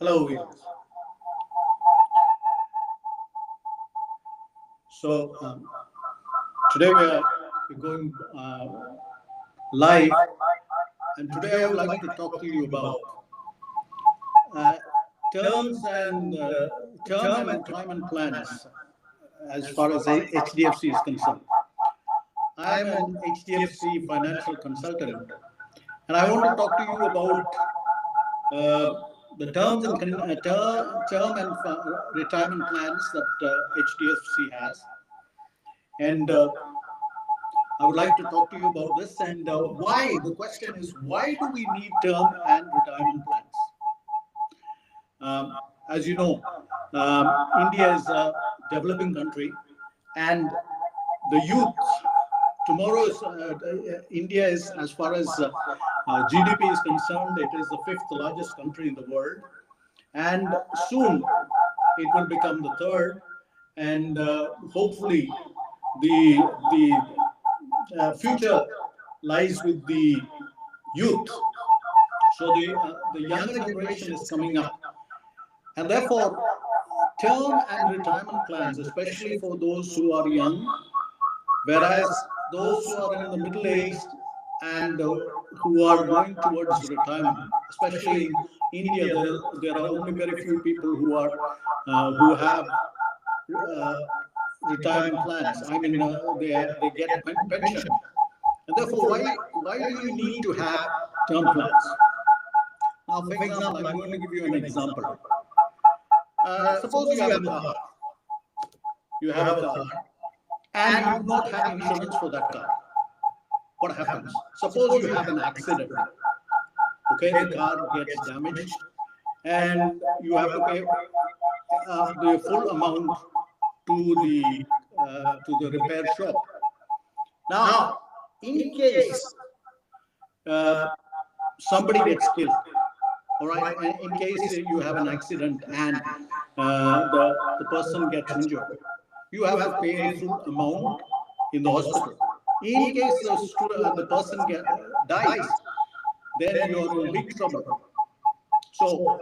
Hello, viewers. So today we're going live, and today I would like to talk to you about uh, terms and term and retirement plans as far as HDFC is concerned. I am an HDFC financial consultant, and I want to talk to you about uh, the terms and term and retirement plans that HDFC has, and I would like to talk to you about this and why. The question is, why do we need term and retirement plans? As you know, India is a developing country, and the youth tomorrow's India is, as far as GDP is concerned, it is the fifth largest country in the world, and soon it will become the third, and hopefully the future lies with the youth. So the younger generation is coming up, and therefore term and retirement plans, especially for those who are young, whereas those who are in the middle aged and who are going towards retirement, especially in India, there are only very few people who have uh, retirement plans. I mean, they get pension, and therefore, why do you need to have term plans? Now, for example, I'm going to give you an example. Suppose you have a car. You have a car, and you do not have insurance for that car. What happens? Suppose you have an accident. Okay, the car gets damaged, and you have to pay the full amount to the repair shop. Now, in case somebody gets killed, all right, and in case you have an accident and the person gets injured, you have to pay the full amount in the hospital. In case the person dies, then you are in big trouble. So,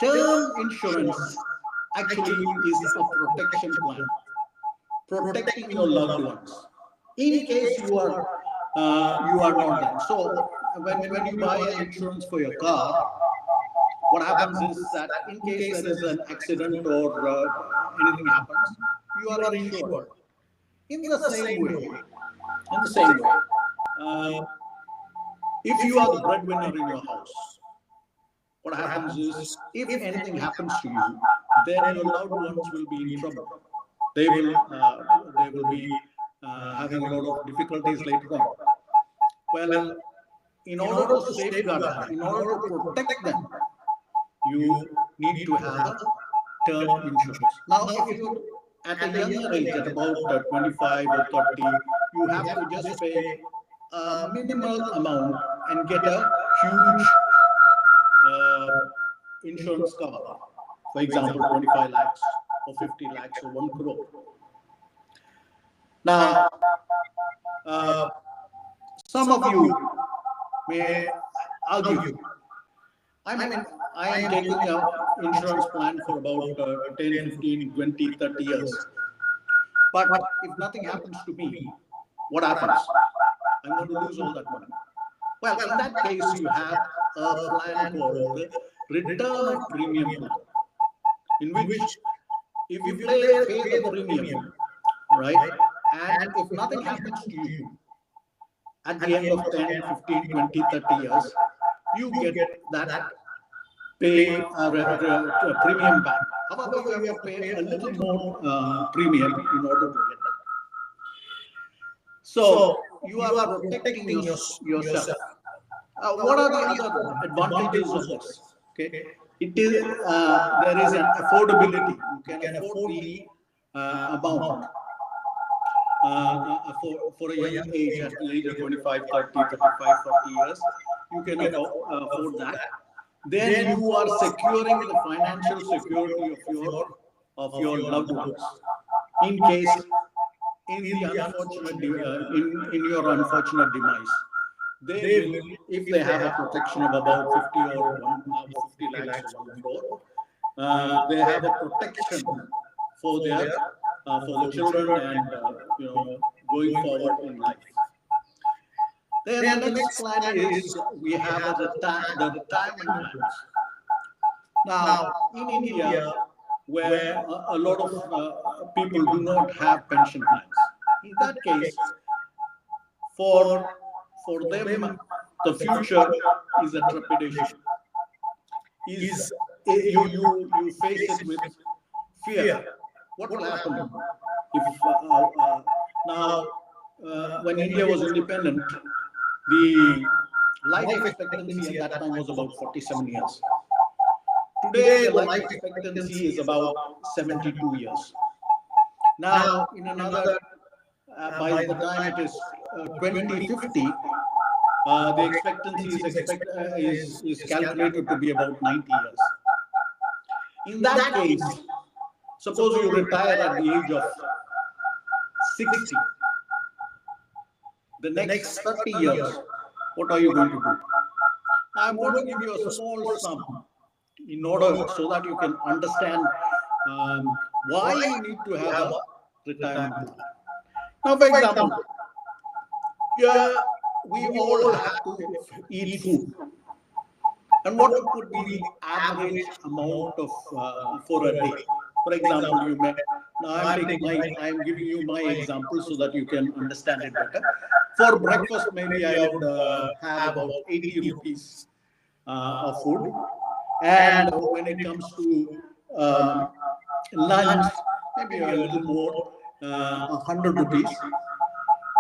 term insurance actually is a protection plan, protecting your loved ones in case you are not there. So when you buy an insurance for your car, what happens is that in case there is an accident or anything happens, you are insured. In the same way, if you are the breadwinner in your house, what happens is if anything happens to you, then your loved ones will be in trouble. They will be having a lot of difficulties later on. Well, in order to safeguard them, in order to protect them, you need to have a term insurance. Now, if you're at a younger age, at about 25 or 30, you have to just pay a minimal amount and get a huge insurance cover. For example, 25 lakhs or 50 lakhs or 1 crore. Now, some of you may argue, I am taking an insurance plan for about 10, 15, 20, 30 years. But if nothing happens to me, what happens? I'm going to lose all that money. Well, in that case, you have a plan called the return of premium plan, in which if you pay the premium, right, and if nothing happens to you, at the end of 10, 15, 20, 30 years, you get that premium back. However, you have to pay a little more premium in order to get that. So you are protecting yourself. What are the other advantages of this? Okay, it is there is an affordability. You can afford the amount for a young age, at the age of 25, 30, 35, 40 years. You can afford that. Then you are securing the financial security of your loved ones in case in the unfortunate in your unfortunate demise, they will, if they have a protection of about 50 or 50 lakhs or 1 crore, they have a protection for their for the children and going forward in life. Then the next plan is we have the retirement plans. Now, in India, where a lot of people do not have pension plans, in that case, for them, the future is a trepidation. You face it with fear. What will happen if now when India was independent, the life expectancy at that time was about 47 years. Today, the life expectancy is about 72 years. Now, in another, by the time it is 2050, the expectancy is calculated to be about 90 years. In that case, suppose you retire at the age of 60. The next 30 years, what are you going to do? I'm going to give you a small sum in order so that you can understand why you need to have a retirement plan. Now, for example, we all have to eat food. And what could be the average amount of for a day? For example, you may. Now I'm giving you my example so that you can understand it better. For breakfast, maybe I would have about 80 rupees of food, and when it comes to lunch, maybe a little more, 100 rupees,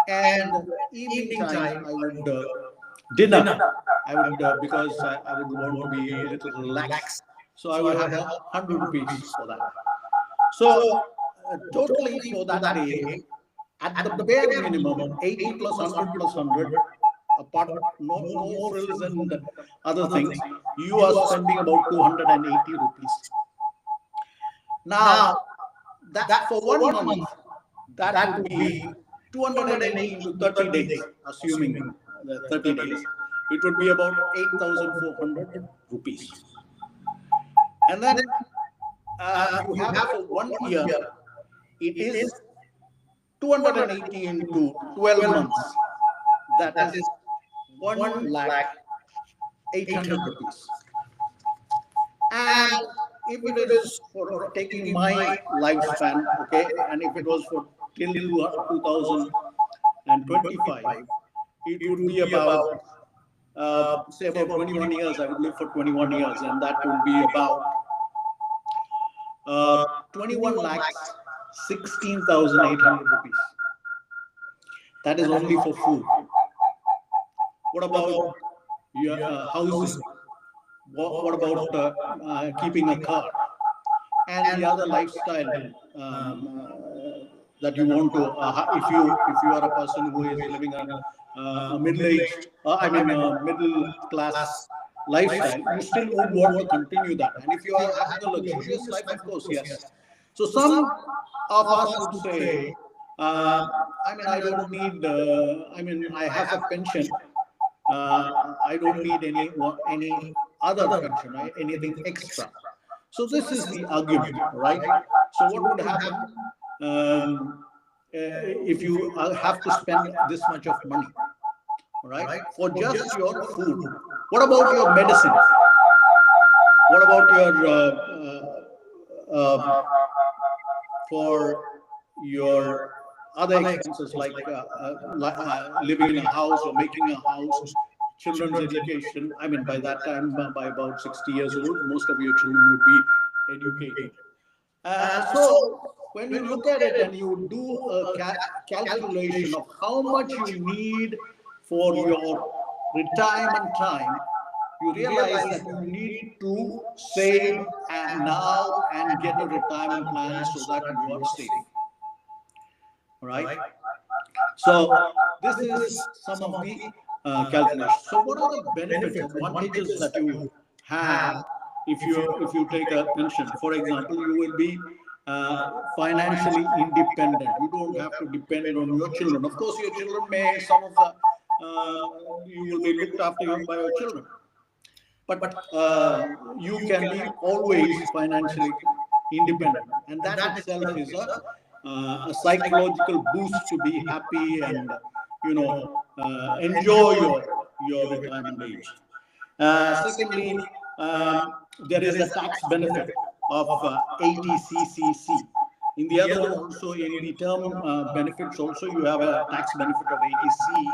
and evening time I would dinner. I would because I would want to be a little relaxed, so I would have 100 rupees for that. So totally for that day, at the bare minimum, 80 plus 100 plus 100, apart no frills and other things, you are spending about 280 rupees. Now, that for 1 month, that would be 280 into 30 days, assuming the 30 days. It would be about 8,400 rupees. And then you have it for 1 year. It is 280 into 12 months. That is 1 lakh 800 rupees. And if it is for taking my lifespan, okay, and if it was for till 2025, it would be about say about 21 years. I would live for 21 years, and that would be about 21 lakhs 16,800 rupees. That is only for food. What about your housing? What about keeping a car and the other lifestyle that you want to? If you are a person who is living a middle-aged, middle class lifestyle, you still would want to continue that. And if you are having a luxurious life, of course, yes. So some of us would say, I don't need. I have a pension. I don't need any other pension, right? Anything extra. So this is the argument, right? So what would happen if you have to spend this much of money, right, for just your food? What about your medicine? What about your for your other expenses like living in a house or making a house, children's education? By that time, by about 60 years old, most of your children would be educated. So when you look at it and you do a calculation of how much you need for your retirement time, you realize that you need to save now and get a retirement plan so that you are saving. Right? So this is some of the calculations. So what are the benefits, advantages that you have if you take a pension? For example, you will be financially independent. You don't have to depend on your children. Of course, your children may, some of you will be looked after by your children. But you can be always financially independent, and that itself is a psychological boost to be happy and enjoy your retirement age. Secondly, there is a tax benefit of 80CCC. In the other one also, in the term benefits also, you have a tax benefit of 80C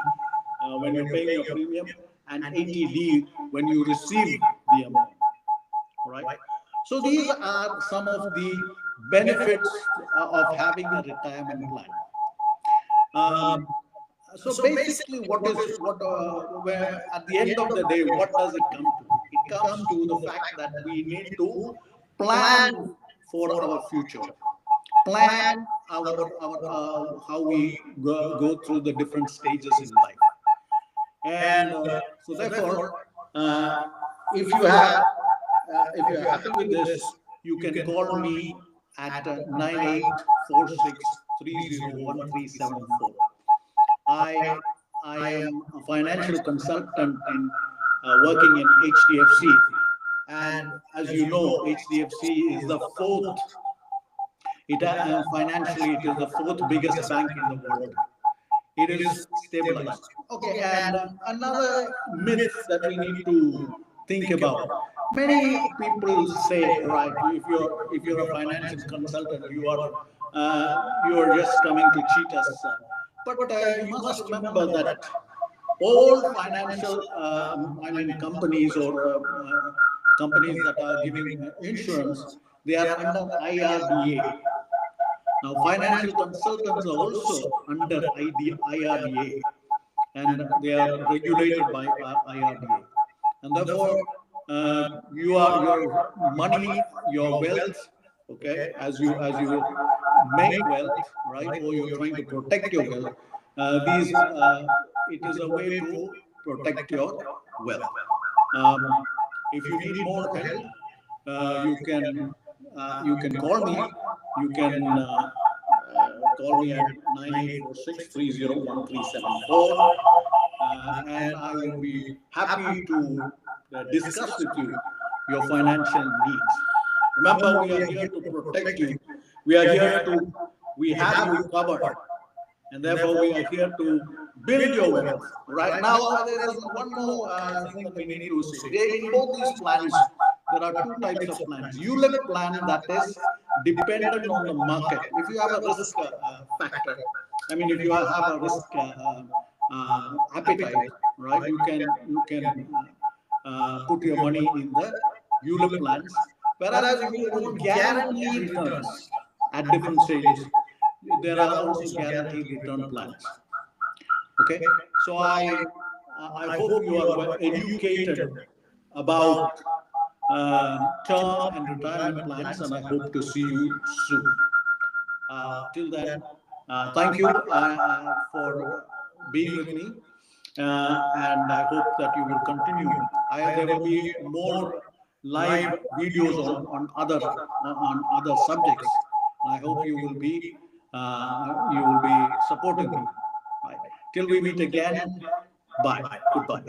when you're paying your premium, and 80D when you receive the amount. All right. So these are some of the benefits of having a retirement plan. So basically, where at the end of the day, what does it come to? It comes to the fact that we need to plan for our future, plan our how we go through the different stages in life. And so therefore, uh, if you have if you're happy with this, you can call me at 9846301374. I I am a financial consultant in working in HDFC, and as you know, HDFC is the fourth. Financially, it is the fourth biggest bank in the world. It is stabilized. Okay, and another myth that we need to think about. Many people say, right, if you're a financial consultant, you are just coming to cheat us. But you must remember that all financial, companies or companies that are giving insurance, they are under IRDA. Now, financial consultants are also under IRDA, and they are regulated by IRDA. And therefore, your money, your wealth, okay, as you make wealth, right, or you're trying to protect your wealth, it is a way to protect your wealth. If you need more help, you can call me. You can call me at 9846301374, and I will be happy to discuss with you your financial needs. Remember, we are here to protect you. We are here to, we have you covered, and therefore we are here to build your wealth. Right now, there is one more thing that we need to say. In both these plans, there are two types of plans. ULIP plan, that is dependent on the market. If you have a risk factor, if you have a risk appetite, right, you can put your money in the ULIP plans. Whereas if you want guaranteed returns at different stages, there are also guaranteed return plans. Okay, so I hope you are well educated about term and retirement plans, and I hope to see you soon. Till then, thank you for being with me, and I hope that you will continue. There will be more live videos on other subjects. I hope you will be supporting me. Right. Till we meet again. Bye. Goodbye.